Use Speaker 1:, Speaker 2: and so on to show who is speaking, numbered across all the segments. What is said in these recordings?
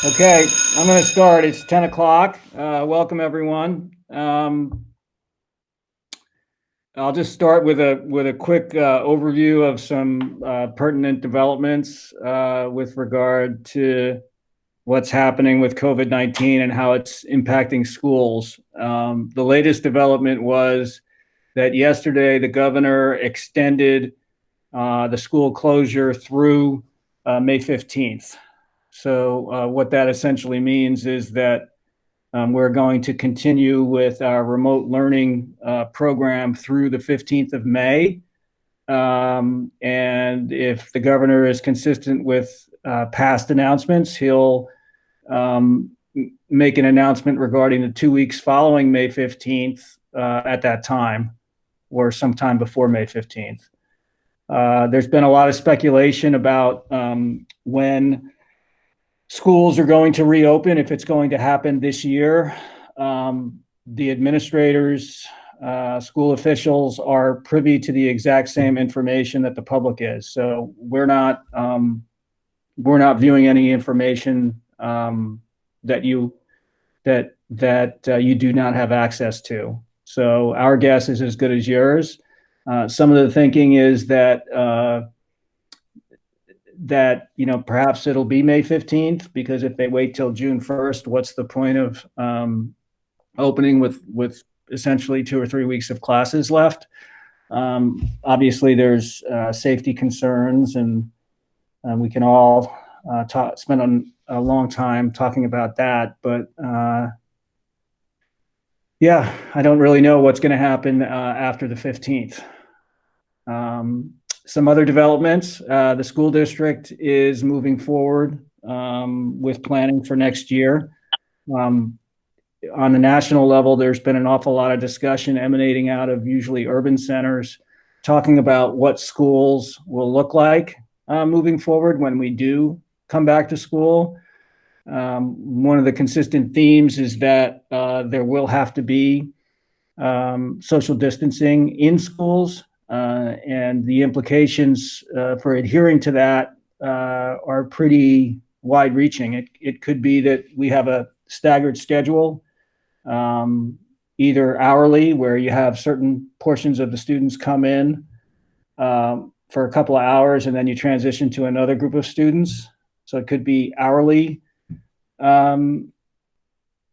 Speaker 1: Okay, I'm going to start. It's 10 o'clock. Welcome, everyone. I'll just start with a quick overview of some pertinent developments with regard to what's happening with COVID-19 and how it's impacting schools. The latest development was that yesterday the governor extended the school closure through May 15th. So what that essentially means is that we're going to continue with our remote learning program through the 15th of May. And if the governor is consistent with past announcements, he'll make an announcement regarding the 2 weeks following May 15th at that time or sometime before May 15th. There's been a lot of speculation about when schools are going to reopen, if it's going to happen this year. The administrators, school officials are privy to the exact same information that the public is. So we're not viewing any information that you do not have access to. So our guess is as good as yours. Some of the thinking is that perhaps it'll be May 15th, because if they wait till June 1st, what's the point of opening with essentially 2 or 3 weeks of classes left? Obviously, there's safety concerns, and we can all spend a long time talking about that. But yeah, I don't really know what's going to happen after the 15th. Some other developments, the school district is moving forward with planning for next year. On the national level, there's been an awful lot of discussion emanating out of usually urban centers, talking about what schools will look like moving forward when we do come back to school. One of the consistent themes is that there will have to be social distancing in schools. And the implications for adhering to that are pretty wide-reaching. It could be that we have a staggered schedule, either hourly, where you have certain portions of the students come in for a couple of hours, and then you transition to another group of students. So it could be hourly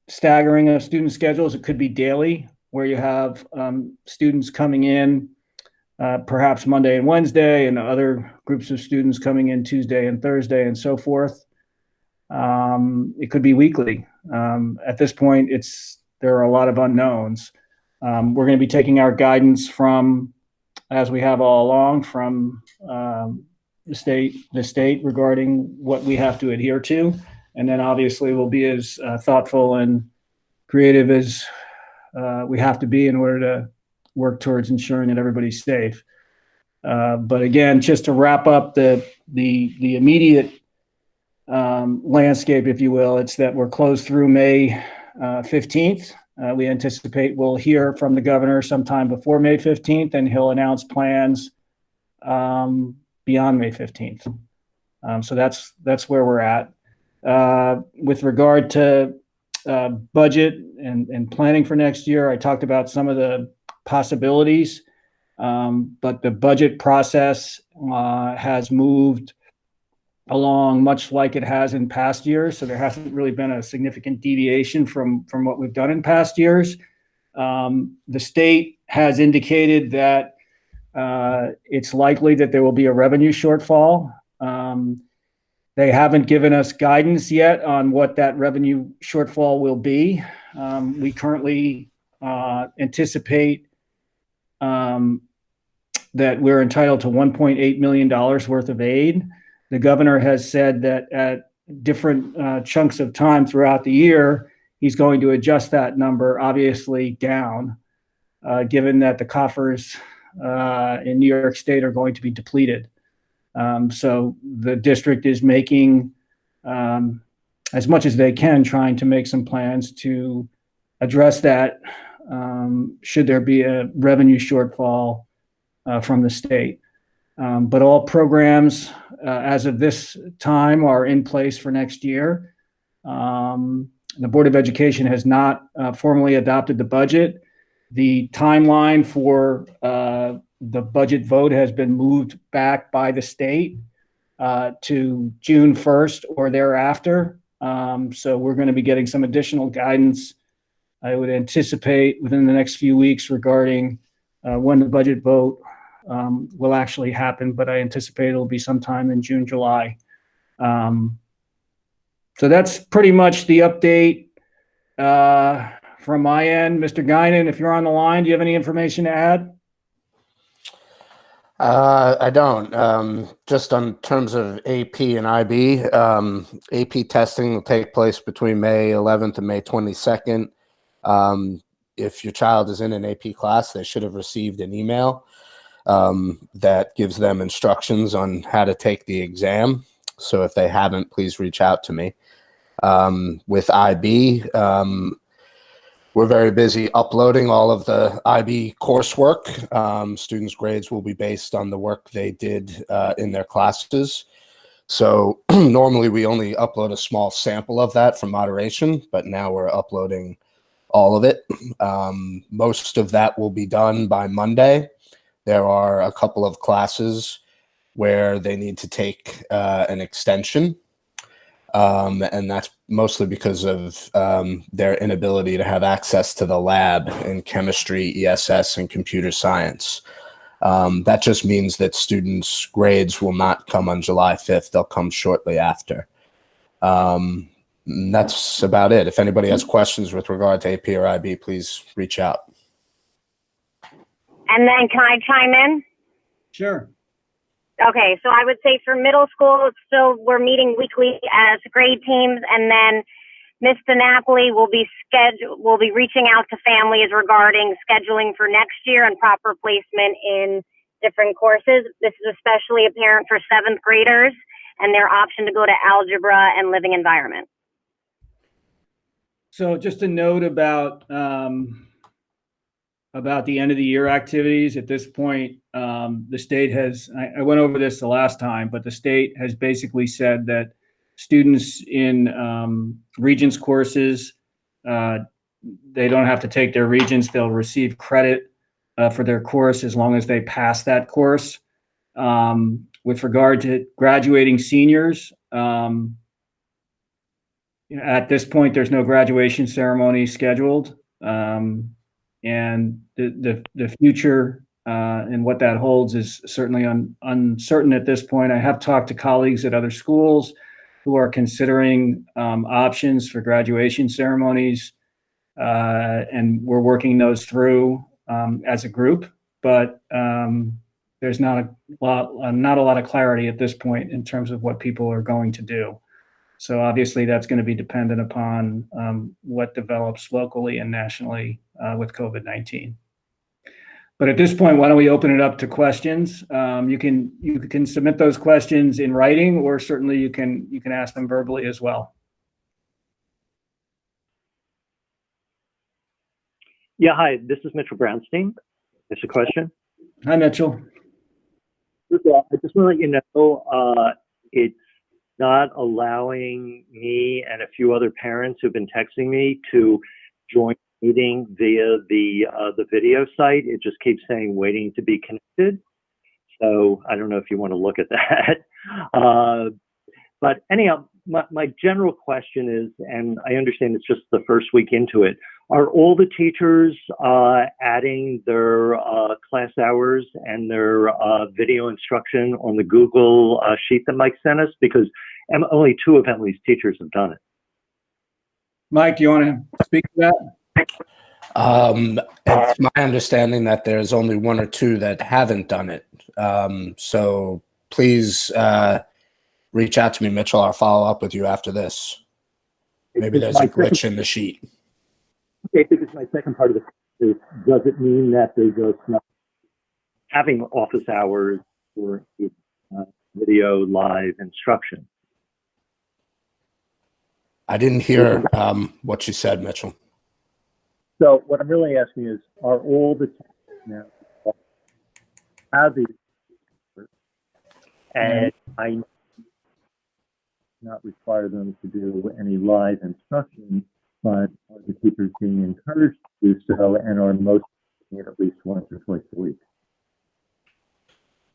Speaker 1: staggering of student schedules. It could be daily, where you have students coming in perhaps Monday and Wednesday, and other groups of students coming in Tuesday and Thursday, and so forth. It could be weekly. At this point, there are a lot of unknowns. We're going to be taking our guidance from, as we have all along, from the state regarding what we have to adhere to, and then obviously we'll be as thoughtful and creative as we have to be in order to work towards ensuring that everybody's safe. But again, just to wrap up the immediate landscape, if you will, it's that we're closed through May 15th. We anticipate we'll hear from the governor sometime before May 15th, and he'll announce plans beyond May 15th. So that's where we're at. With regard to budget and planning for next year, I talked about some of the possibilities, but the budget process has moved along much like it has in past years. So there hasn't really been a significant deviation from what we've done in past years. The state has indicated that it's likely that there will be a revenue shortfall. They haven't given us guidance yet on what that revenue shortfall will be. We currently anticipate that we're entitled to $1.8 million worth of aid. The governor has said that at different chunks of time throughout the year, he's going to adjust that number obviously down, given that the coffers in New York State are going to be depleted. So the district is making as much as they can, trying to make some plans to address that should there be a revenue shortfall from the state. But all programs as of this time are in place for next year. The Board of Education has not formally adopted the budget. The timeline for the budget vote has been moved back by the state to June 1st or thereafter. So we're going to be getting some additional guidance, I would anticipate, within the next few weeks regarding when the budget vote will actually happen, but I anticipate it'll be sometime in June, July. So that's pretty much the update from my end. Mr. Guinan, if you're on the line, do you have any information to add?
Speaker 2: I don't. Just on terms of AP and IB, AP testing will take place between May 11th and May 22nd. If your child is in an AP class, they should have received an email that gives them instructions on how to take the exam. So if they haven't, please reach out to me. With IB, we're very busy uploading all of the IB coursework. Students' grades will be based on the work they did in their classes. So normally we only upload a small sample of that for moderation, but now we're uploading all of it. Most of that will be done by Monday. There are a couple of classes where they need to take an extension. And that's mostly because of their inability to have access to the lab in chemistry, ESS, and computer science. That just means that students' grades will not come on July 5th. They'll come shortly after. That's about it. If anybody has questions with regard to AP or IB, please reach out.
Speaker 3: And then can I chime in?
Speaker 1: Sure.
Speaker 3: Okay, so I would say for middle school, it's still, we're meeting weekly as grade teams, and then Ms. DiNapoli will be reaching out to families regarding scheduling for next year and proper placement in different courses. This is especially apparent for 7th graders and their option to go to algebra and living environment.
Speaker 1: So just a note about the end of the year activities. At this point, the state has, I went over this the last time, but the state has basically said that students in Regents courses, they don't have to take their Regents. They'll receive credit for their course as long as they pass that course. With regard to graduating seniors, at this point, there's no graduation ceremony scheduled. And the future and what that holds is certainly uncertain at this point. I have talked to colleagues at other schools who are considering options for graduation ceremonies, and we're working those through as a group. But there's not a lot of clarity at this point in terms of what people are going to do. So obviously that's going to be dependent upon what develops locally and nationally with COVID-19. But at this point, why don't we open it up to questions? You can submit those questions in writing, or certainly you can ask them verbally as well.
Speaker 4: Yeah, hi, this is Mitchell Brownstein. There's a question.
Speaker 1: Hi, Mitchell.
Speaker 4: First of all, I just want to let you know it's not allowing me and a few other parents who've been texting me to join the meeting via the video site. It just keeps saying waiting to be connected. So I don't know if you want to look at that. But anyhow, my general question is, and I understand it's just the first week into it, are all the teachers adding their class hours and their video instruction on the Google sheet that Mike sent us? Because only 2 of Emily's teachers have done it.
Speaker 1: Mike, do you want to speak to that?
Speaker 2: It's my understanding that there's only 1 or 2 that haven't done it. So please reach out to me, Mitchell. I'll follow up with you after this. Maybe there's a glitch in the sheet.
Speaker 4: Okay, because my second part of the question is, does it mean that they're just not having office hours for video live instruction?
Speaker 2: I didn't hear what you said, Mitchell.
Speaker 4: So what I'm really asking is, are all the teachers now have these? And I not require them to do any live instruction, but are the teachers being encouraged to do so, and are most doing it at least once or twice a week?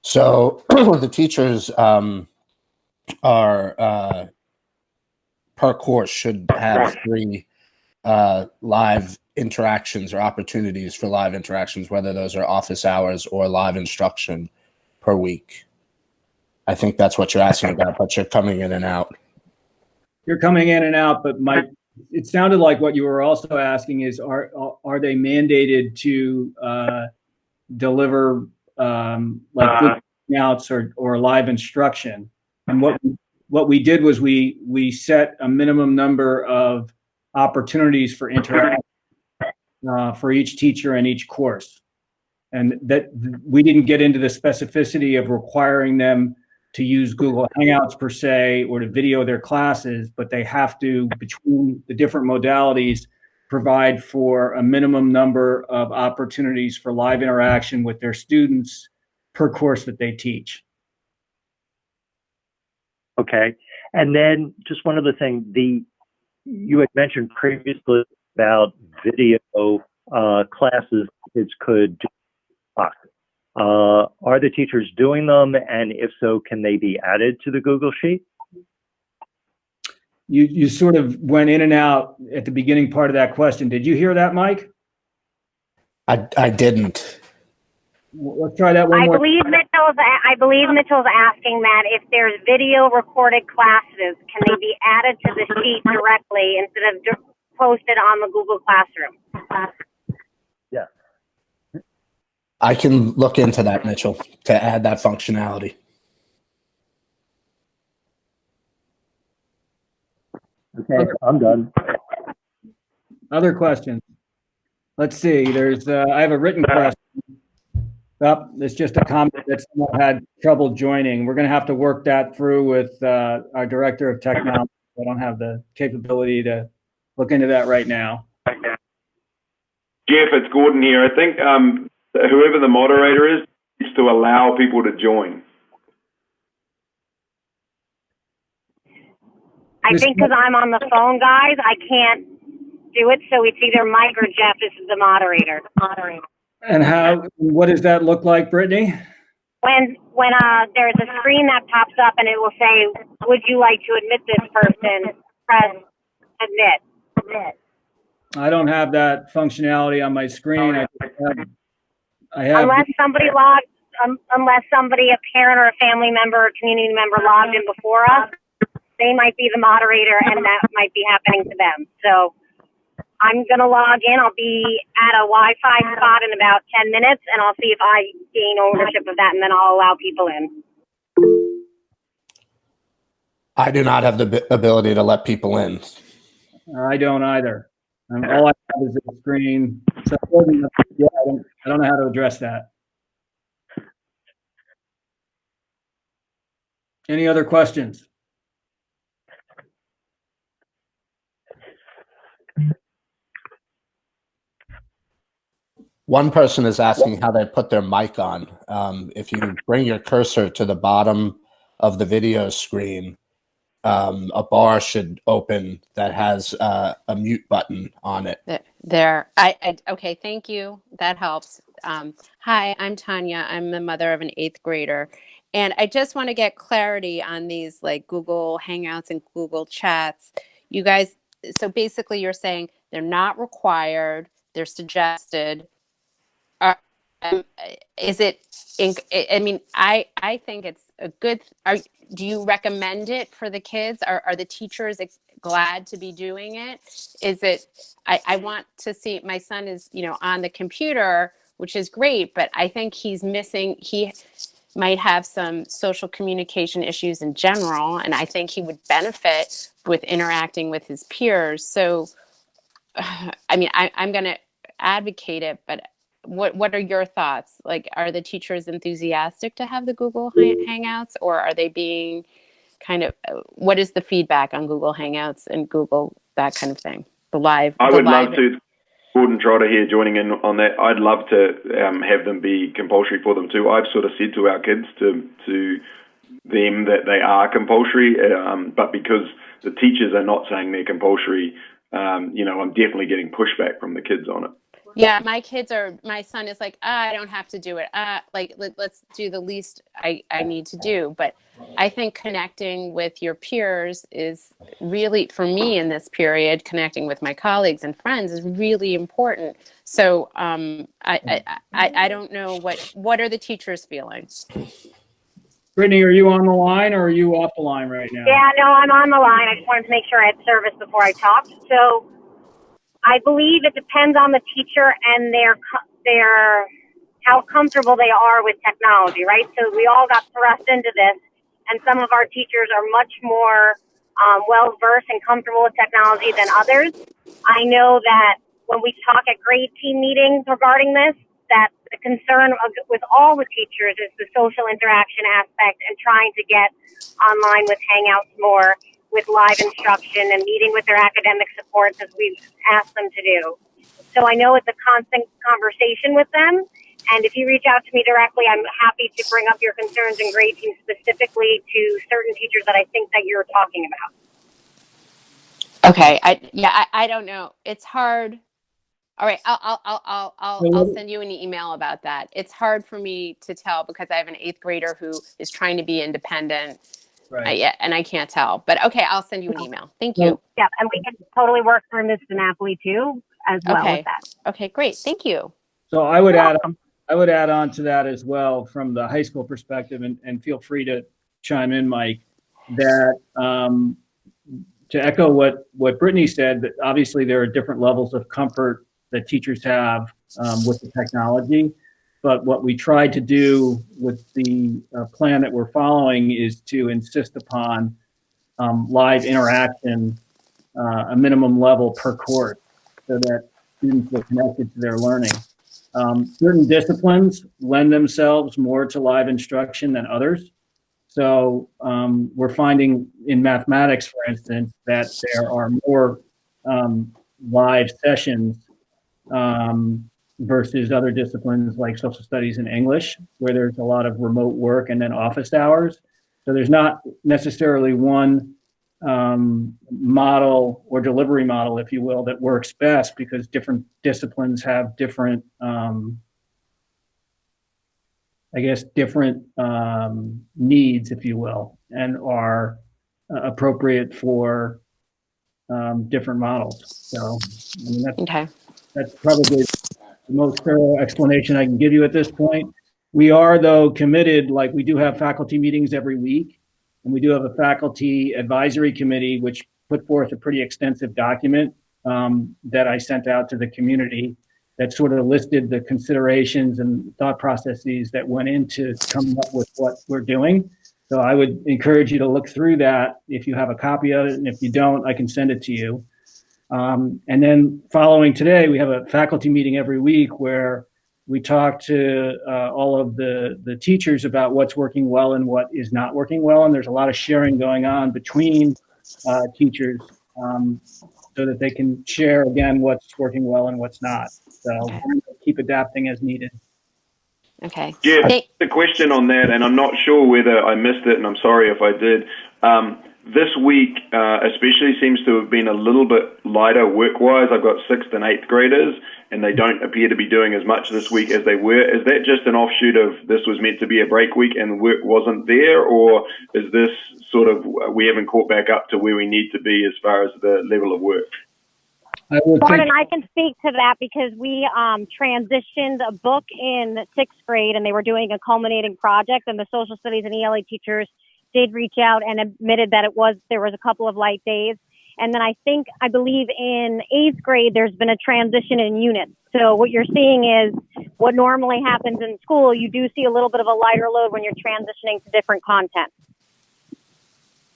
Speaker 2: So the teachers are per course should have 3 live interactions or opportunities for live interactions, whether those are office hours or live instruction per week. I think that's what you're asking about, but you're coming in and out.
Speaker 1: You're coming in and out, but Mike, it sounded like what you were also asking is, are they mandated to deliver like Google Hangouts or live instruction? And what we did was we set a minimum number of opportunities for interaction for each teacher and each course, and that we didn't get into the specificity of requiring them to use Google Hangouts per se or to video their classes, but they have to, between the different modalities, provide for a minimum number of opportunities for live interaction with their students per course that they teach.
Speaker 4: Okay. And then just one other thing, you had mentioned previously about video classes kids could do. Are the teachers doing them? And if so, can they be added to the Google Sheet?
Speaker 1: You sort of went in and out at the beginning part of that question. Did you hear that, Mike?
Speaker 2: I didn't.
Speaker 1: Let's try that one more.
Speaker 3: I believe Mitchell's asking that if there's video recorded classes, can they be added to the sheet directly instead of posted on the Google Classroom?
Speaker 4: Yeah.
Speaker 2: I can look into that, Mitchell, to add that functionality.
Speaker 4: Okay, I'm done.
Speaker 1: Other questions? Let's see. There's I have a written question. It's just a comment that someone had trouble joining. We're going to have to work that through with our director of technology. I don't have the capability to look into that right now.
Speaker 5: Jeff, it's Gordon here. I think whoever the moderator is needs to allow people to join.
Speaker 3: I think because I'm on the phone, guys, I can't do it. So it's either Mike or Jeff. This is the moderator.
Speaker 1: And what does that look like, Brittany?
Speaker 3: When there's a screen that pops up and it will say, "Would you like to admit this person?" Press admit.
Speaker 1: I don't have that functionality on my screen. I have
Speaker 3: unless somebody, a parent or a family member or community member logged in before us, they might be the moderator and that might be happening to them. So I'm going to log in. I'll be at a Wi-Fi spot in about 10 minutes, and I'll see if I gain ownership of that, and then I'll allow people in.
Speaker 2: I do not have the ability to let people in.
Speaker 1: I don't either. All I have is a screen. So yeah, I don't know how to address that. Any other questions?
Speaker 2: One person is asking how they put their mic on. If you bring your cursor to the bottom of the video screen, a bar should open that has a mute button on it.
Speaker 6: Okay, thank you. That helps. Hi, I'm Tanya. I'm the mother of an 8th grader. And I just want to get clarity on these like Google Hangouts and Google Chats. You guys, so basically you're saying they're not required, they're suggested. Is it, I mean, I think it's a good, do you recommend it for the kids? Are the teachers glad to be doing it? Is it, I want to see, my son is, on the computer, which is great, but I think he's missing, he might have some social communication issues in general, and I think he would benefit with interacting with his peers. So, I mean, I'm going to advocate it, but what are your thoughts? Like, are the teachers enthusiastic to have the Google Hangouts, or are they being kind of, what is the feedback on Google Hangouts and Google, that kind of thing? I
Speaker 5: would love to, Gordon Trotter here joining in on that. I'd love to have them be compulsory for them too. I've sort of said to our kids to them that they are compulsory, but because the teachers are not saying they're compulsory, I'm definitely getting pushback from the kids on it.
Speaker 6: Yeah, my son is like, I don't have to do it. Let's do the least I need to do. But I think connecting with your peers is really, for me in this period, connecting with my colleagues and friends is really important. So I don't know what are the teachers feeling?
Speaker 1: Brittany, are you on the line or are you off the line right now?
Speaker 3: Yeah, no, I'm on the line. I just wanted to make sure I had service before I talked. So I believe it depends on the teacher and their how comfortable they are with technology, right? So we all got thrust into this, and some of our teachers are much more well versed and comfortable with technology than others. I know that when we talk at grade team meetings regarding this, that the concern with all the teachers is the social interaction aspect and trying to get online with Hangouts more, with live instruction and meeting with their academic supports as we've asked them to do. So I know it's a constant conversation with them. And if you reach out to me directly, I'm happy to bring up your concerns and grade teams specifically to certain teachers that I think that you're talking about.
Speaker 6: Okay. I don't know. It's hard. All right. I'll send you an email about that. It's hard for me to tell because I have an 8th grader who is trying to be independent.
Speaker 1: Right.
Speaker 6: And I can't tell, but okay, I'll send you an email. Thank you.
Speaker 3: Yeah, and we can totally work through Ms. DiNapoli too, as well with that.
Speaker 6: Okay, great. Thank you.
Speaker 1: So I would add on to that as well from the high school perspective, and feel free to chime in, Mike, that to echo what Brittany said, that obviously there are different levels of comfort that teachers have with the technology. But what we tried to do with the plan that we're following is to insist upon live interaction, a minimum level per course, so that students are connected to their learning. Certain disciplines lend themselves more to live instruction than others. So we're finding in mathematics, for instance, that there are more live sessions versus other disciplines like social studies and English, where there's a lot of remote work and then office hours. So there's not necessarily one model or delivery model, if you will, that works best, because different disciplines have different, different needs, if you will, and are appropriate for different models. So I mean, that's probably the most thorough explanation I can give you at this point. We are, though, committed, like we do have faculty meetings every week, and we do have a faculty advisory committee, which put forth a pretty extensive document that I sent out to the community that sort of listed the considerations and thought processes that went into coming up with what we're doing. So I would encourage you to look through that if you have a copy of it, and if you don't, I can send it to you. And then following today, we have a faculty meeting every week where we talk to all of the teachers about what's working well and what is not working well. And there's a lot of sharing going on between teachers so that they can share, again, what's working well and what's not. So keep adapting as needed.
Speaker 6: Okay.
Speaker 5: Yeah, the question on that, and I'm not sure whether I missed it, and I'm sorry if I did. This week, especially, seems to have been a little bit lighter work-wise. I've got 6th and 8th graders, and they don't appear to be doing as much this week as they were. Is that just an offshoot of this was meant to be a break week and work wasn't there, or is this sort of we haven't caught back up to where we need to be as far as the level of work?
Speaker 3: Gordon, I can speak to that because we transitioned a book in 6th grade, and they were doing a culminating project, and the social studies and ELA teachers did reach out and admitted that there was a couple of light days. And then I believe in 8th grade, there's been a transition in units. So what you're seeing is what normally happens in school, you do see a little bit of a lighter load when you're transitioning to different content.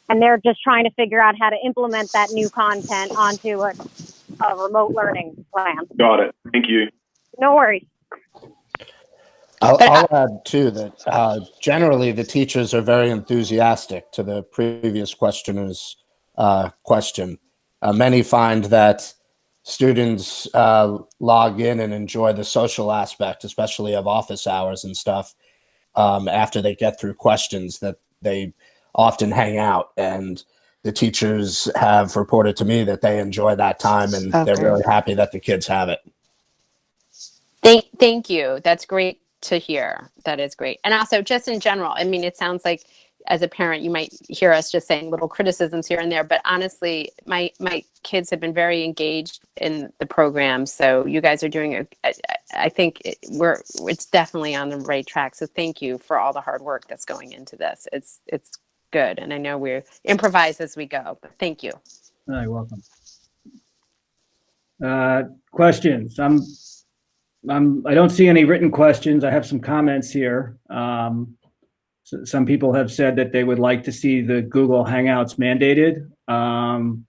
Speaker 3: And they're just trying to figure out how to implement that new content onto a remote learning plan.
Speaker 5: Got it. Thank you.
Speaker 3: No worries.
Speaker 2: I'll add, too, that generally the teachers are very enthusiastic to the previous questioner's question. Many find that students log in and enjoy the social aspect, especially of office hours and stuff, after they get through questions, that they often hang out, and the teachers have reported to me that they enjoy that time, and they're really happy that the kids have it.
Speaker 6: Thank you. That's great to hear. That is great. And also just in general, I mean, it sounds like as a parent, you might hear us just saying little criticisms here and there, but honestly, my kids have been very engaged in the program. So you guys are doing I think it's definitely on the right track. So thank you for all the hard work that's going into this. It's good. And I know we're improvise as we go, but thank you.
Speaker 1: You're welcome. Questions? I don't see any written questions. I have some comments here. Some people have said that they would like to see the Google Hangouts mandated.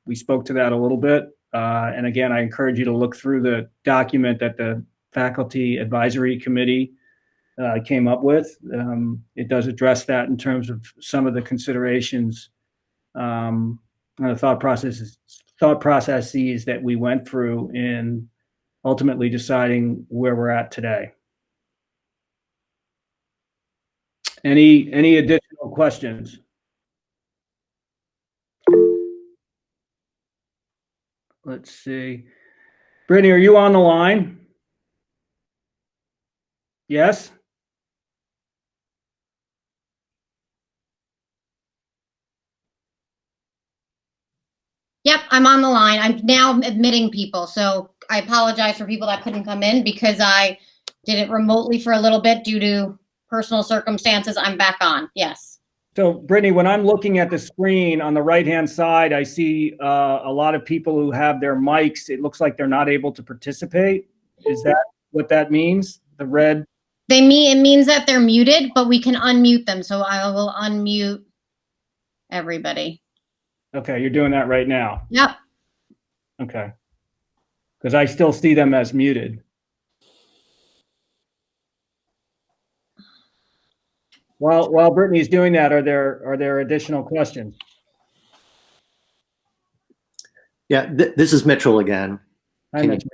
Speaker 1: We spoke to that a little bit. And again, I encourage you to look through the document that the Faculty Advisory Committee came up with. It does address that in terms of some of the considerations, and the thought processes that we went through in ultimately deciding where we're at today. Any additional questions? Let's see. Brittany, are you on the line? Yes?
Speaker 7: Yep, I'm on the line. I'm now admitting people, so I apologize for people that couldn't come in because I did it remotely for a little bit due to personal circumstances. I'm back on. Yes.
Speaker 1: So, Brittany, when I'm looking at the screen on the right-hand side, I see a lot of people who have their mics. It looks like they're not able to participate. Is that what that means? The red?
Speaker 7: It means that they're muted, but we can unmute them. So I will unmute everybody.
Speaker 1: Okay, you're doing that right now.
Speaker 7: Yep.
Speaker 1: Okay. Because I still see them as muted. While Brittany's doing that, are there additional questions?
Speaker 8: Yeah, this is Mitchell again.
Speaker 1: Hi, Mitchell.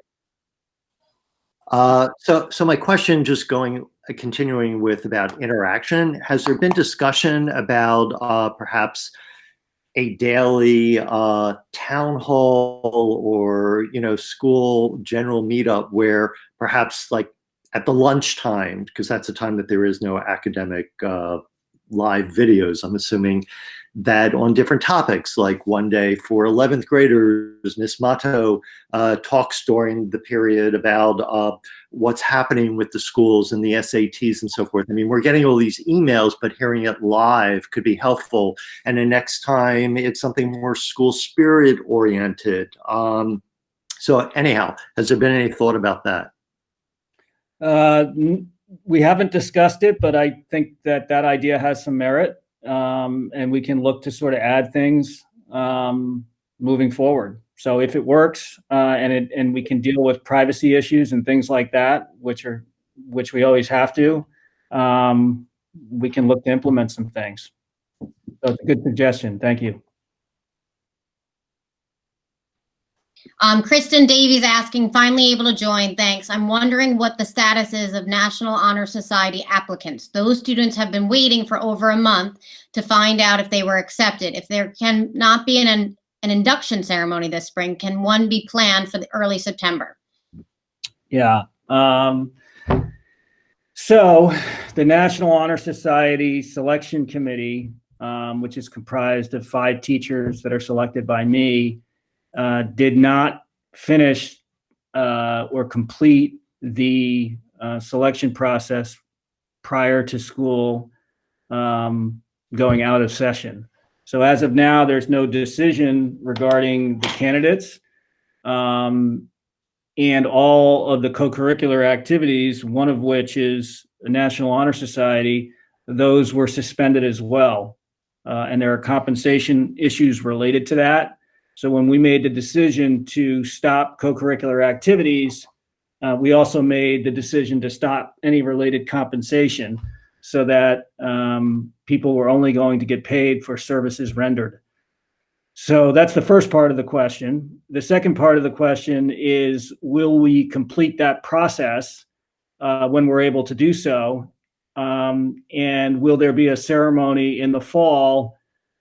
Speaker 8: So my question, just continuing with about interaction, has there been discussion about perhaps a daily town hall or school general meetup where perhaps like at the lunchtime, because that's a time that there is no academic live videos, I'm assuming, that on different topics, like one day for 11th graders, Miss Mato talks during the period about what's happening with the schools and the SATs and so forth. I mean, we're getting all these emails, but hearing it live could be helpful. And the next time it's something more school spirit oriented. So anyhow, has there been any thought about that?
Speaker 1: We haven't discussed it, but I think that idea has some merit, and we can look to sort of add things moving forward. So if it works, and we can deal with privacy issues and things like that, which we always have to, we can look to implement some things. So it's a good suggestion. Thank you.
Speaker 7: Kristen Davies asking, finally able to join. Thanks. I'm wondering what the status is of National Honor Society applicants. Those students have been waiting for over a month to find out if they were accepted. If there cannot be an induction ceremony this spring, can one be planned for the early September?
Speaker 1: Yeah. So the National Honor Society Selection Committee, which is comprised of 5 teachers that are selected by me, did not finish or complete the selection process prior to school going out of session. So as of now, there's no decision regarding the candidates, and all of the co-curricular activities, one of which is the National Honor Society, those were suspended as well. And there are compensation issues related to that. So when we made the decision to stop co-curricular activities, we also made the decision to stop any related compensation so that people were only going to get paid for services rendered. So that's the first part of the question. The second part of the question is, will we complete that process when we're able to do so? And will there be a ceremony in the fall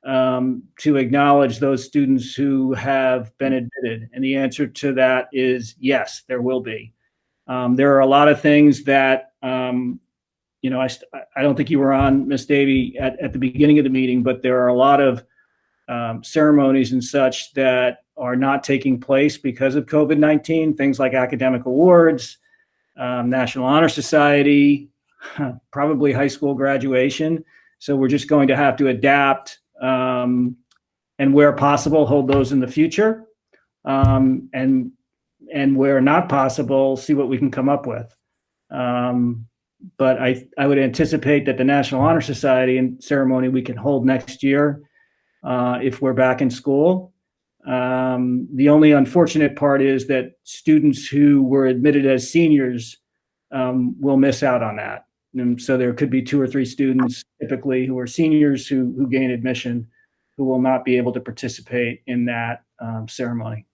Speaker 1: to acknowledge those students who have been admitted? And the answer to that is yes, there will be. There are a lot of things that, I don't think you were on, Miss Davy, at the beginning of the meeting, but there are a lot of ceremonies and such that are not taking place because of COVID-19, things like academic awards, National Honor Society, probably high school graduation. So we're just going to have to adapt and where possible, hold those in the future. And where not possible, see what we can come up with. But I would anticipate that the National Honor Society and ceremony we can hold next year if we're back in school. The only unfortunate part is that students who were admitted as seniors will miss out on that. And so there could be 2 or 3 students typically who are seniors who gain admission who will not be able to participate in that ceremony.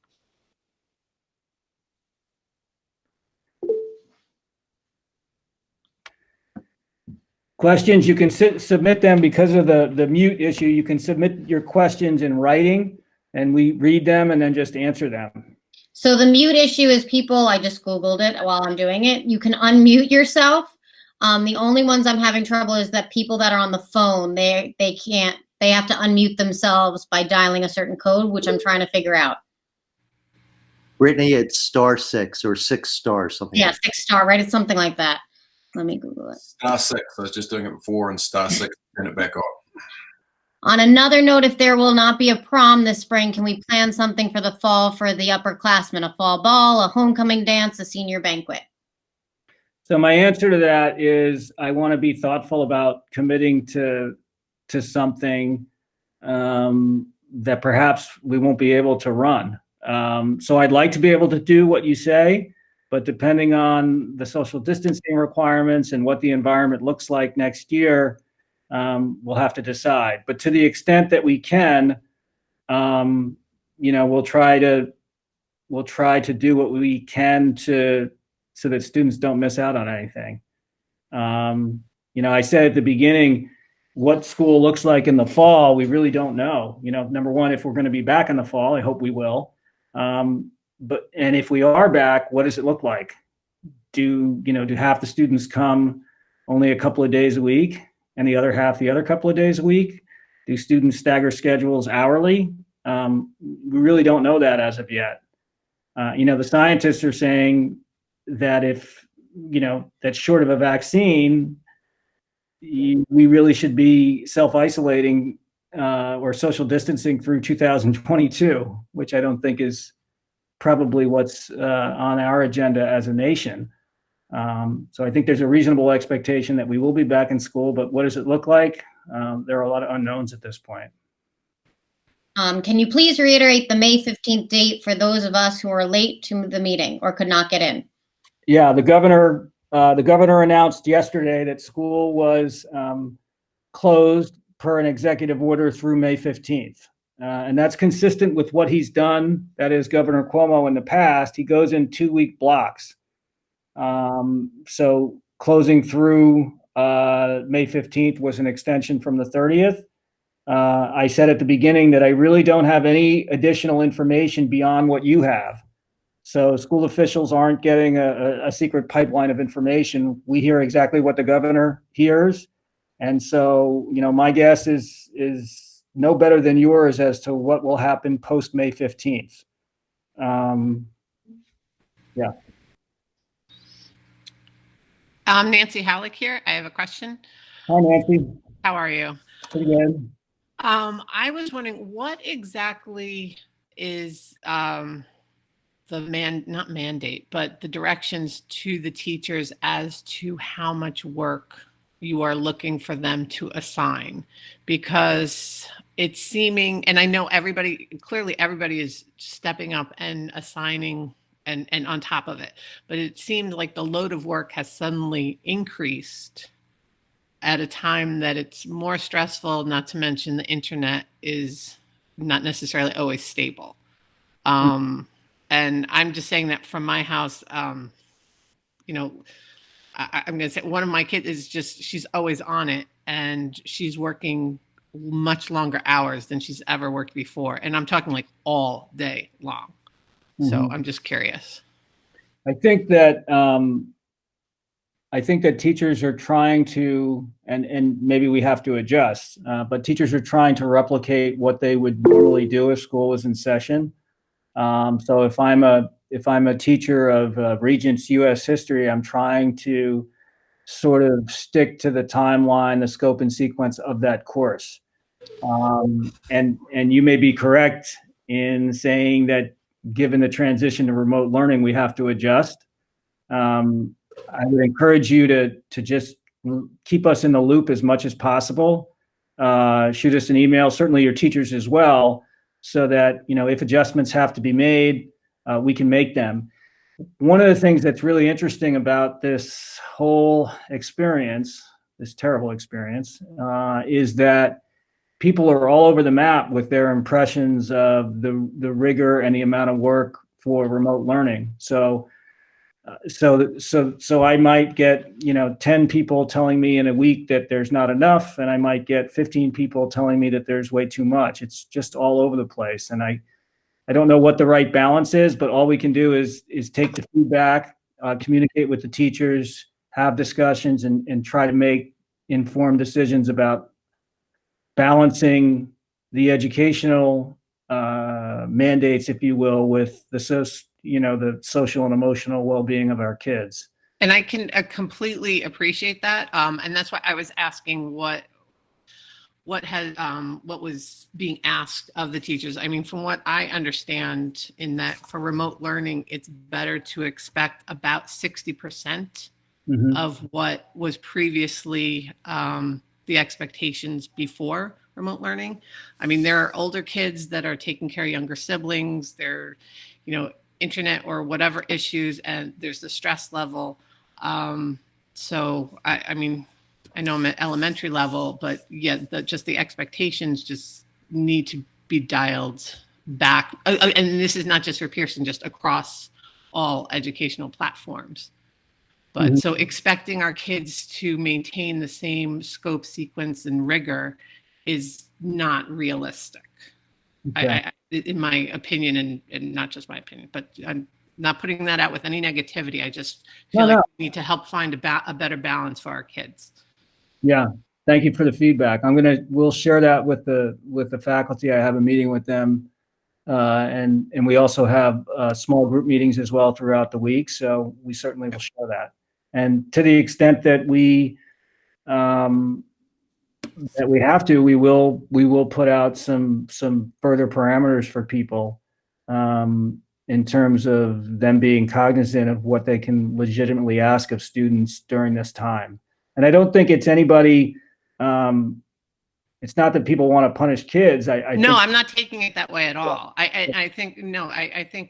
Speaker 1: Questions, you can submit them because of the mute issue. You can submit your questions in writing and we read them and then just answer them.
Speaker 7: So the mute issue is people, I just Googled it while I'm doing it. You can unmute yourself. The only ones I'm having trouble is that people that are on the phone, they can't, they have to unmute themselves by dialing a certain code, which I'm trying to figure out.
Speaker 8: Brittany, it's *6 or 6*, something.
Speaker 7: Yeah,
Speaker 8: like
Speaker 7: 6*, right? It's something like that. Let me Google it.
Speaker 9: *6. I was just doing it before, and *6, turn it back up.
Speaker 7: On another note, if there will not be a prom this spring, can we plan something for the fall for the upperclassmen? A fall ball, a homecoming dance, a senior banquet?
Speaker 1: So my answer to that is I want to be thoughtful about committing to something that perhaps we won't be able to run. So I'd like to be able to do what you say, but depending on the social distancing requirements and what the environment looks like next year, we'll have to decide. But to the extent that we can, we'll try to do what we can so that students don't miss out on anything. I said at the beginning, what school looks like in the fall, we really don't know. Number one, if we're going to be back in the fall, I hope we will. And if we are back, what does it look like? Do half the students come only a couple of days a week and the other half the other couple of days a week? Do students stagger schedules hourly? We really don't know that as of yet. The scientists are saying that that's short of a vaccine, we really should be self-isolating or social distancing through 2022, which I don't think is probably what's on our agenda as a nation. So I think there's a reasonable expectation that we will be back in school, but what does it look like? There are a lot of unknowns at this point.
Speaker 7: Can you please reiterate the May 15th date for those of us who are late to the meeting or could not get in?
Speaker 1: Yeah, the governor announced yesterday that school was closed per an executive order through May 15th. And that's consistent with what he's done. That is Governor Cuomo in the past. He goes in 2-week blocks. So closing through May 15th was an extension from the 30th. I said at the beginning that I really don't have any additional information beyond what you have. So school officials aren't getting a secret pipeline of information. We hear exactly what the governor hears. And so, my guess is no better than yours as to what will happen post May 15th. Yeah.
Speaker 10: Nancy Halleck here. I have a question.
Speaker 1: Hi, Nancy.
Speaker 10: How are you?
Speaker 1: Pretty good.
Speaker 10: I was wondering what exactly is not mandate, but the directions to the teachers as to how much work you are looking for them to assign, because it's seeming, and I know clearly everybody is stepping up and assigning and on top of it, but it seemed like the load of work has suddenly increased at a time that it's more stressful, not to mention the internet is not necessarily always stable. And I'm just saying that from my house, I'm going to say one of my kids is just, she's always on it, and she's working much longer hours than she's ever worked before. And I'm talking like all day long. So I'm just curious.
Speaker 1: I think that teachers are trying to, and maybe we have to adjust, but teachers are trying to replicate what they would normally do if school was in session. So if I'm a teacher of Regents U.S. history, I'm trying to sort of stick to the timeline, the scope and sequence of that course. And you may be correct in saying that given the transition to remote learning, we have to adjust. I would encourage you to just keep us in the loop as much as possible. Shoot us an email, certainly your teachers as well, so that, if adjustments have to be made, we can make them. One of the things that's really interesting about this whole experience, this terrible experience, is that people are all over the map with their impressions of the rigor and the amount of work for remote learning. So I might get 10 people telling me in a week that there's not enough, and I might get 15 people telling me that there's way too much. It's just all over the place, and I don't know what the right balance is, but all we can do is take the feedback, communicate with the teachers, have discussions, and try to make informed decisions about balancing the educational mandates, if you will, with the social and emotional well-being of our kids.
Speaker 10: And I can completely appreciate that, and that's why I was asking what was being asked of the teachers. I mean, from what I understand, in that for remote learning, it's better to expect about 60% of what was previously the expectations before remote learning. I mean, there are older kids that are taking care of younger siblings. They're, internet or whatever issues, and there's the stress level. So I mean, I know I'm at elementary level, but yeah, just the expectations just need to be dialed back. And this is not just for Pierson, just across all educational platforms. But so expecting our kids to maintain the same scope, sequence, and rigor is not realistic. Okay. In my opinion, and not just my opinion, but I'm not putting that out with any negativity. I just feel like we need to help find a better balance for our kids.
Speaker 1: Yeah, thank you for the feedback. We'll share that with the faculty. I have a meeting with them, and we also have small group meetings as well throughout the week. So we certainly will share that. And to the extent that we have to, we will put out some further parameters for people in terms of them being cognizant of what they can legitimately ask of students during this time. And I don't think it's anybody. It's not that people want to punish kids.
Speaker 10: No, I'm not taking it that way at all. I think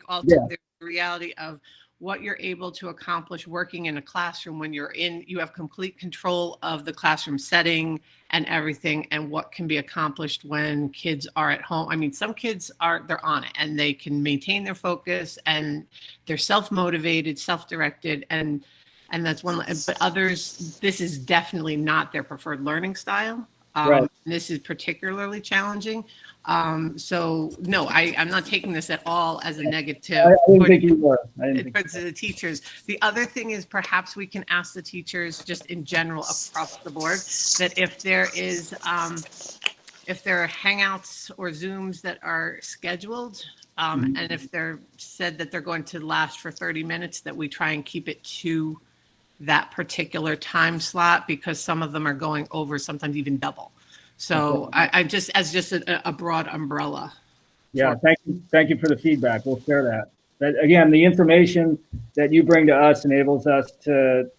Speaker 10: also there's the reality of what you're able to accomplish working in a classroom when you have complete control of the classroom setting and everything, and what can be accomplished when kids are at home. I mean, some kids they're on it and they can maintain their focus and they're self-motivated, self-directed, and that's one. But others, this is definitely not their preferred learning style. Right. This is particularly challenging. So no, I'm not taking this at all as a negative.
Speaker 1: I didn't think you were.
Speaker 10: Towards the teachers. The other thing is perhaps we can ask the teachers just in general across the board that if there are Hangouts or Zooms that are scheduled, and if they're said that they're going to last for 30 minutes, that we try and keep it to that particular time slot, because some of them are going over, sometimes even double. So I just, as just a broad umbrella.
Speaker 1: Yeah, thank you for the feedback. We'll share that. But again, the information that you bring to us enables us to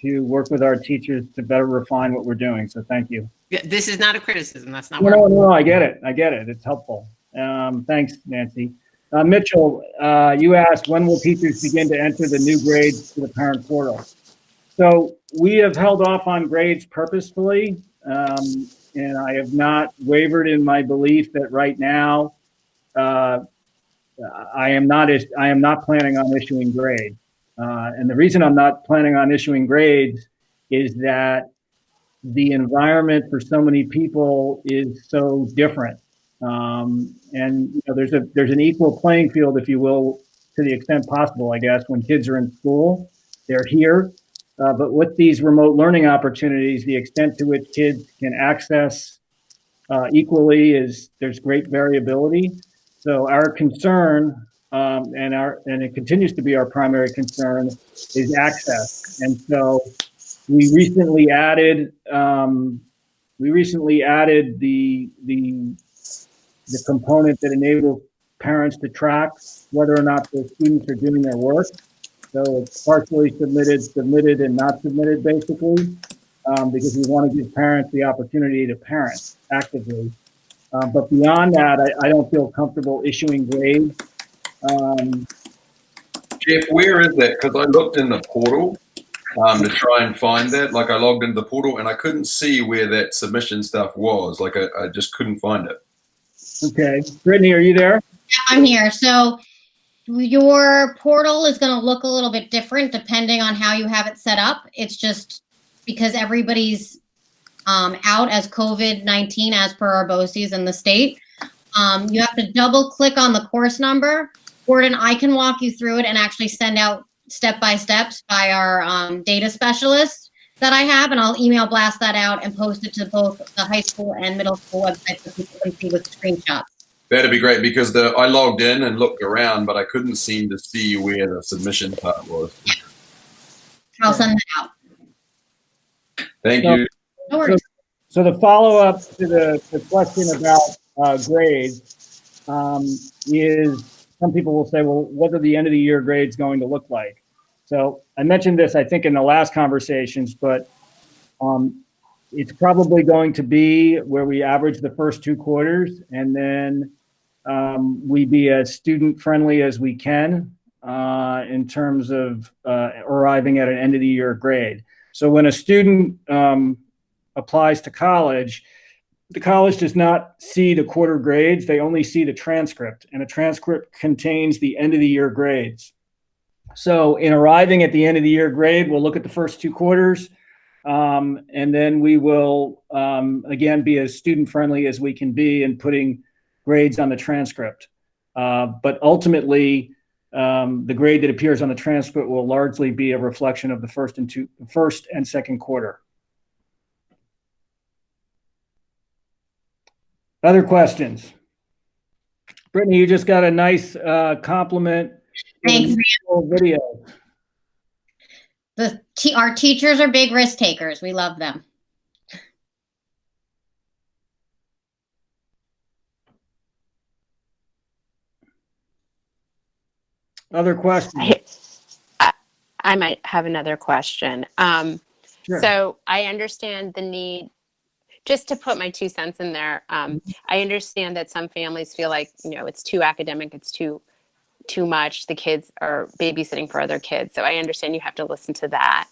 Speaker 1: work with our teachers to better refine what we're doing. So thank you.
Speaker 10: Yeah, this is not a criticism. That's not.
Speaker 1: No, I get it. It's helpful. Thanks, Nancy. Mitchell, you asked, when will teachers begin to enter the new grades to the parent portal? So we have held off on grades purposefully, and I have not wavered in my belief that right now I am not planning on issuing grades. And the reason I'm not planning on issuing grades is that the environment for so many people is so different. And you know, there's an equal playing field, if you will, to the extent possible, I guess, when kids are in school, they're here. But with these remote learning opportunities, the extent to which kids can access equally is there's great variability. So our concern, and it continues to be our primary concern, is access. And so we recently added the component that enables parents to track whether or not the students are doing their work. So it's partially submitted, and not submitted, basically, because we want to give parents the opportunity to parent actively. But beyond that, I don't feel comfortable issuing grades.
Speaker 9: Jeff, where is that? Because I looked in the portal to try and find that. Like, I logged into the portal and I couldn't see where that submission stuff was. Like, I just couldn't find it.
Speaker 1: Okay. Brittany, are you there?
Speaker 7: I'm here. So your portal is going to look a little bit different depending on how you have it set up. It's just because everybody's out as COVID-19 as per our BOCES in the state. You have to double click on the course number. Gordon, I can walk you through it and actually send out step-by-steps by our data specialist that I have, and I'll email blast that out and post it to both the high school and middle school websites so people can see with screenshots.
Speaker 9: That'd be great, because I logged in and looked around, but I couldn't seem to see where the submission part was.
Speaker 7: I'll send that out.
Speaker 9: Thank you.
Speaker 7: No worries.
Speaker 1: So the follow-up to the question about grades is, some people will say, well, what are the end of the year grades going to look like? So I mentioned this, I think, in the last conversations, but it's probably going to be where we average the first 2 quarters, and then we be as student-friendly as we can in terms of arriving at an end of the year grade. So when a student applies to college, the college does not see the quarter grades, they only see the transcript, and a transcript contains the end of the year grades. So in arriving at the end of the year grade, we'll look at the first 2 quarters, and then we will, again, be as student-friendly as we can be in putting grades on the transcript. But ultimately, the grade that appears on the transcript will largely be a reflection of the first and second quarter. Other questions? Brittany, you just got a nice compliment.
Speaker 7: Thanks.
Speaker 1: Video.
Speaker 7: Our teachers are big risk takers. We love them.
Speaker 1: Other questions?
Speaker 6: I might have another question.
Speaker 1: Sure.
Speaker 6: So I understand the need, just to put my 2 cents in there. I understand that some families feel like, it's too academic, it's too much. The kids are babysitting for other kids. So I understand you have to listen to that.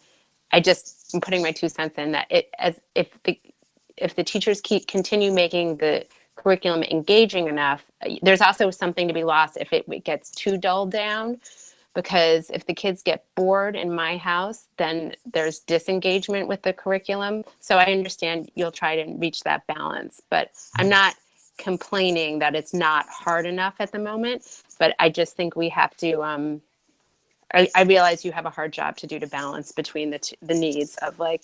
Speaker 6: I'm putting my 2 cents in that if the teachers continue making the curriculum engaging enough, there's also something to be lost if it gets too dulled down, because if the kids get bored in my house, then there's disengagement with the curriculum. So I understand you'll try to reach that balance, but I'm not complaining that it's not hard enough at the moment, but I just think we have to, I realize you have a hard job to do to balance between the needs of like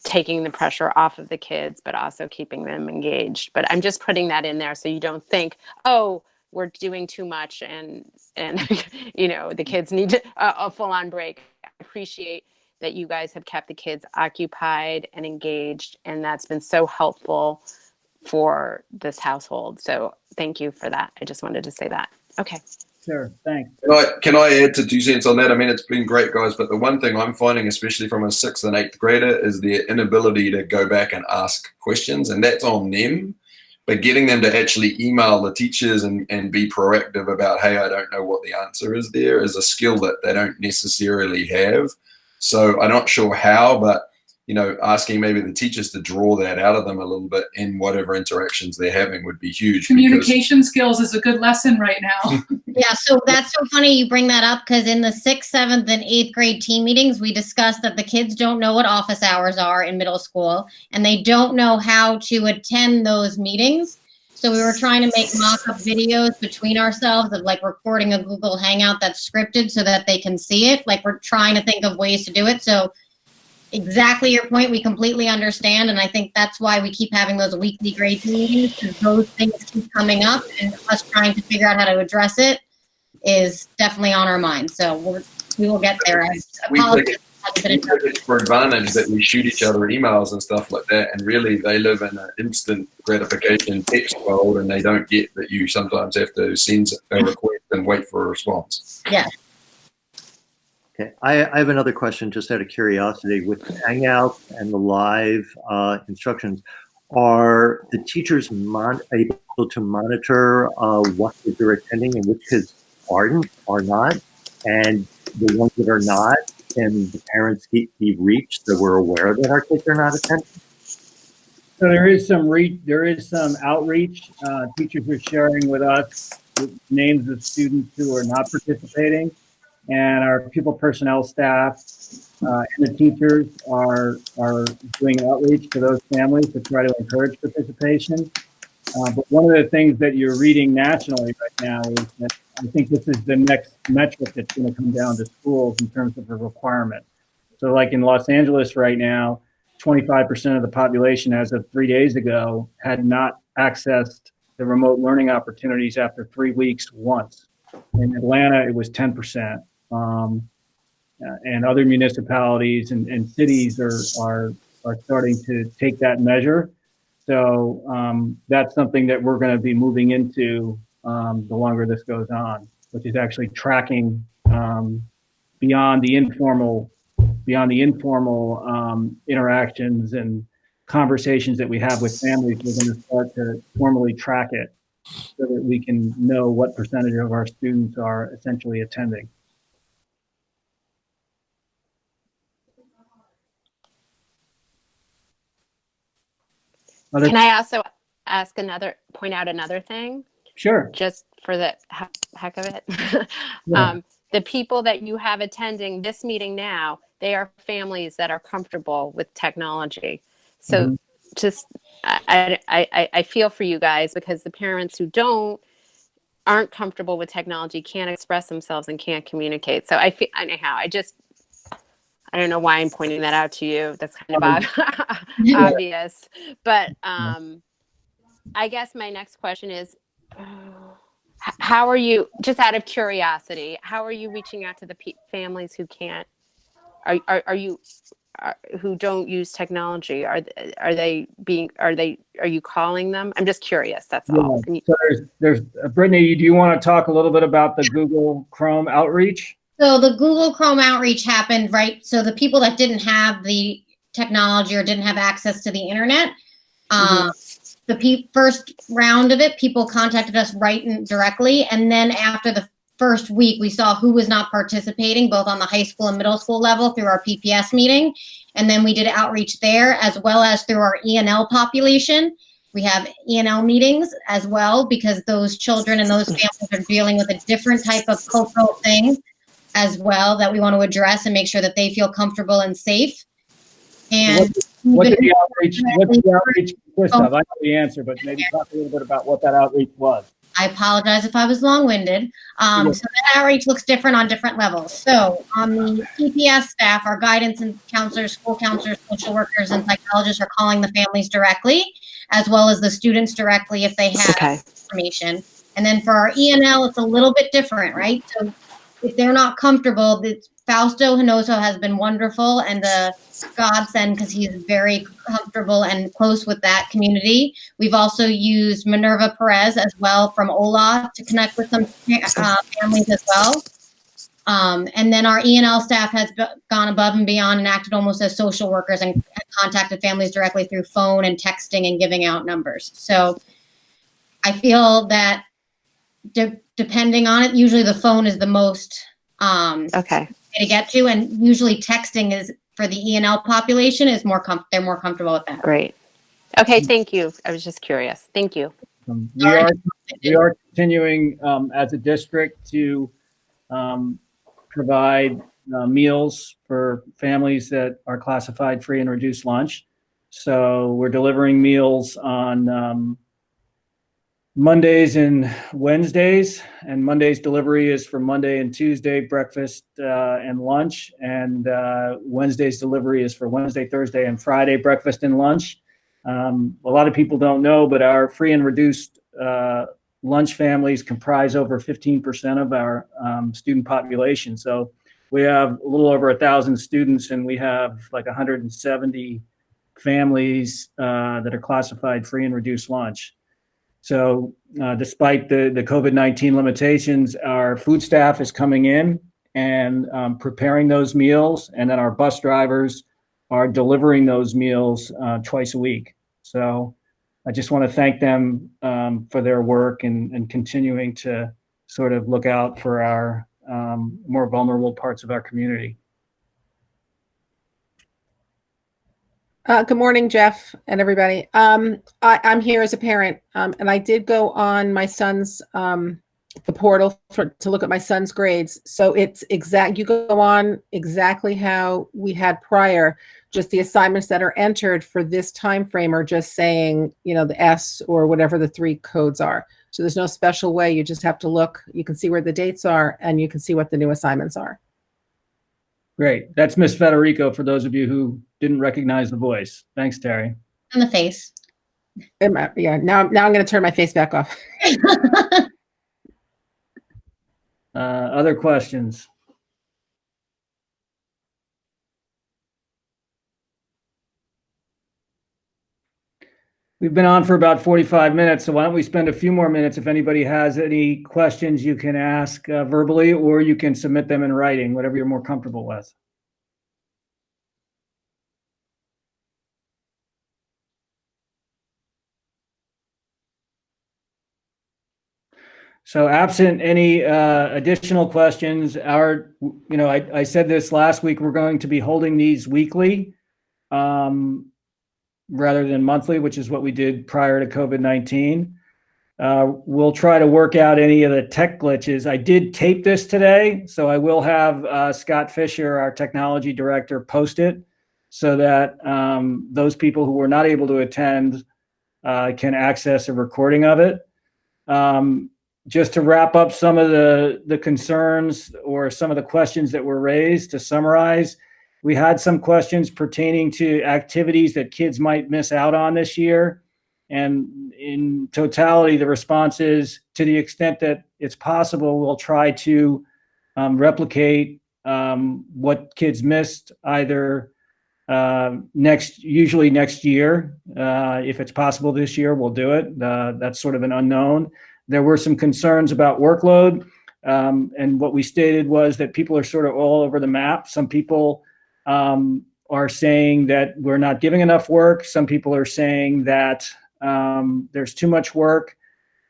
Speaker 6: taking the pressure off of the kids, but also keeping them engaged. But I'm just putting that in there so you don't think, oh, we're doing too much and the kids need a full-on break. I appreciate that you guys have kept the kids occupied and engaged, and that's been so helpful for this household. So thank you for that. I just wanted to say that. Okay.
Speaker 1: Sure, thanks.
Speaker 9: Can I add to 2 cents on that? I mean, it's been great, guys, but the one thing I'm finding, especially from a 6th and 8th grader, is their inability to go back and ask questions, and that's on them. But getting them to actually email the teachers and be proactive about, hey, I don't know what the answer is there, is a skill that they don't necessarily have. So I'm not sure how, but asking maybe the teachers to draw that out of them a little bit in whatever interactions they're having would be huge.
Speaker 11: Communication skills is a good lesson right now.
Speaker 7: Yeah, so that's so funny you bring that up, because in the 6th, 7th, and 8th grade team meetings, we discussed that the kids don't know what office hours are in middle school, and they don't know how to attend those meetings. So we were trying to make mock-up videos between ourselves of like recording a Google Hangout that's scripted so that they can see it. Like, we're trying to think of ways to do it. So exactly your point, we completely understand, and I think that's why we keep having those weekly grade meetings, because those things keep coming up, and us trying to figure out how to address it is definitely on our mind. So we will get there.
Speaker 9: We take it for advantage that we shoot each other emails and stuff like that, and really they live in an instant gratification text world, and they don't get that you sometimes have to send a request and wait for a response.
Speaker 7: Yeah.
Speaker 8: Okay, I have another question just out of curiosity. With Hangouts and the live instructions, are the teachers able to monitor what kids are attending and which kids are not? And the ones that are not, can the parents be reached so we're aware that our kids are not attending?
Speaker 1: So there is some outreach. Teachers are sharing with us the names of students who are not participating, and our pupil personnel staff and the teachers are doing outreach to those families to try to encourage participation. But one of the things that you're reading nationally right now is that I think this is the next metric that's going to come down to schools in terms of a requirement. So like in Los Angeles right now, 25% of the population as of 3 days ago had not accessed the remote learning opportunities after 3 weeks once. In Atlanta, it was 10%. And other municipalities and cities are starting to take that measure. So that's something that we're going to be moving into the longer this goes on, which is actually tracking beyond the informal interactions and conversations that we have with families. We're going to start to formally track it so that we can know what percentage of our students are essentially attending.
Speaker 6: Can I also point out another thing?
Speaker 1: Sure.
Speaker 6: Just for the heck of it.
Speaker 1: Yeah.
Speaker 6: The people that you have attending this meeting now, they are families that are comfortable with technology. So just, I feel for you guys, because the parents who aren't comfortable with technology can't express themselves and can't communicate. So I don't know why I'm pointing that out to you. That's kind of obvious. But I guess my next question is, how are you, just out of curiosity, how are you reaching out to the families who can't, who don't use technology? Are you calling them? I'm just curious. That's all.
Speaker 1: So there's Brittany, do you want to talk a little bit about the Google Chrome outreach?
Speaker 7: So the Google Chrome outreach happened, right? So the people that didn't have the technology or didn't have access to the internet, the first round of it, people contacted us directly. And then after the first week, we saw who was not participating, both on the high school and middle school level through our PPS meeting. And then we did outreach there, as well as through our ENL population. We have ENL meetings as well, because those children and those families are dealing with a different type of cultural thing as well that we want to address and make sure that they feel comfortable and safe. And
Speaker 1: what's the outreach consist of? I know the answer, but maybe talk a little bit about what that outreach was.
Speaker 7: I apologize if I was long-winded. So that outreach looks different on different levels. So on the PPS staff, our guidance and counselors, school counselors, social workers, and psychologists are calling the families directly, as well as the students directly if they have information. And then for our ENL, it's a little bit different, right? So if they're not comfortable, Fausto Hinoso has been wonderful and a godsend, because he's very comfortable and close with that community. We've also used Minerva Perez as well from OLA to connect with some families as well. And then our ENL staff has gone above and beyond and acted almost as social workers and contacted families directly through phone and texting and giving out numbers. So I feel that depending on it, usually the phone is the most to get to, and usually texting is for the ENL population is they're more comfortable with that.
Speaker 6: Great. Okay, thank you. I was just curious. Thank you.
Speaker 1: We are continuing as a district to provide meals for families that are classified free and reduced lunch. So we're delivering meals on Mondays and Wednesdays, and Monday's delivery is for Monday and Tuesday breakfast and lunch, and Wednesday's delivery is for Wednesday, Thursday, and Friday breakfast and lunch. A lot of people don't know, but our free and reduced lunch families comprise over 15% of our student population. So we have a little over 1,000 students, and we have like 170 families that are classified free and reduced lunch. So despite the COVID-19 limitations, our food staff is coming in and preparing those meals, and then our bus drivers are delivering those meals twice a week. So I just want to thank them for their work and continuing to sort of look out for our more vulnerable parts of our community.
Speaker 12: Good morning, Jeff and everybody. I'm here as a parent, and I did go on my son's the portal to look at my son's grades. So it's you go on exactly how we had prior. Just the assignments that are entered for this time frame are just saying, you know, the S or whatever the 3 codes are. So there's no special way. You just have to look. You can see where the dates are, and you can see what the new assignments are.
Speaker 1: Great. That's Miss Federico, for those of you who didn't recognize the voice. Thanks, Terry.
Speaker 7: And the face.
Speaker 12: Yeah, now I'm going to turn my face back off.
Speaker 1: Other questions? We've been on for about 45 minutes, so why don't we spend a few more minutes? If anybody has any questions, you can ask verbally, or you can submit them in writing, whatever you're more comfortable with. So absent any additional questions, I said this last week, we're going to be holding these weekly rather than monthly, which is what we did prior to COVID-19. We'll try to work out any of the tech glitches. I did tape this today, so I will have Scott Fisher, our technology director, post it so that those people who were not able to attend can access a recording of it. Just to wrap up some of the concerns or some of the questions that were raised, to summarize, we had some questions pertaining to activities that kids might miss out on this year. And in totality, the response is, to the extent that it's possible, we'll try to replicate what kids missed either usually next year. If it's possible this year, we'll do it. That's sort of an unknown. There were some concerns about workload. And what we stated was that people are sort of all over the map. Some people are saying that we're not giving enough work. Some people are saying that there's too much work.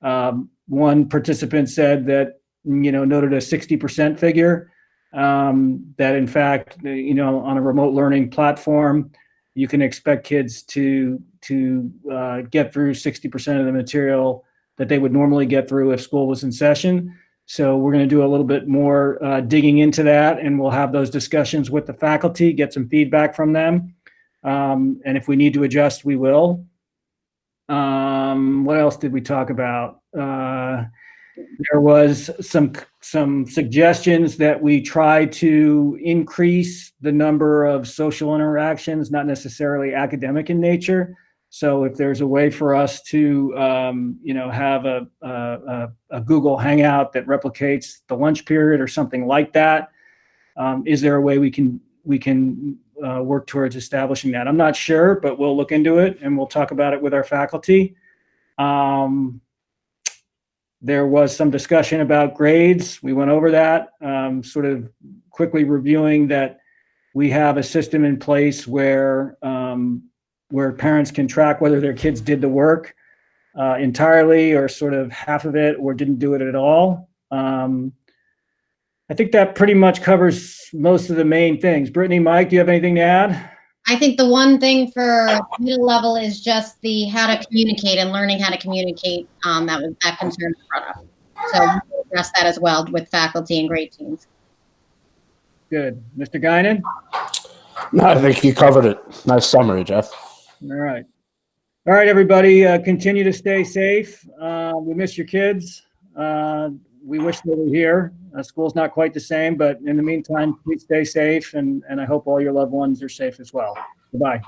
Speaker 1: One participant said that, noted a 60% figure, that in fact, on a remote learning platform, you can expect kids to get through 60% of the material that they would normally get through if school was in session. So we're going to do a little bit more digging into that, and we'll have those discussions with the faculty, get some feedback from them. And if we need to adjust, we will. What else did we talk about? There was some suggestions that we try to increase the number of social interactions, not necessarily academic in nature. So if there's a way for us to, have a Google Hangout that replicates the lunch period or something like that, is there a way we can work towards establishing that? I'm not sure, but we'll look into it and we'll talk about it with our faculty. There was some discussion about grades. We went over that, sort of quickly reviewing that we have a system in place where parents can track whether their kids did the work entirely or sort of half of it or didn't do it at all. I think that pretty much covers most of the main things. Brittany, Mike, do you have anything to add?
Speaker 7: I think the one thing for middle level is just the how to communicate and learning how to communicate. That concern was brought up. So we'll address that as well with faculty and grade teams.
Speaker 1: Good. Mr. Guinan?
Speaker 2: No, I think you covered it. Nice summary, Jeff.
Speaker 1: All right. All right, everybody, continue to stay safe. We miss your kids. We wish they were here. School's not quite the same, but in the meantime, please stay safe, and I hope all your loved ones are safe as well. Goodbye.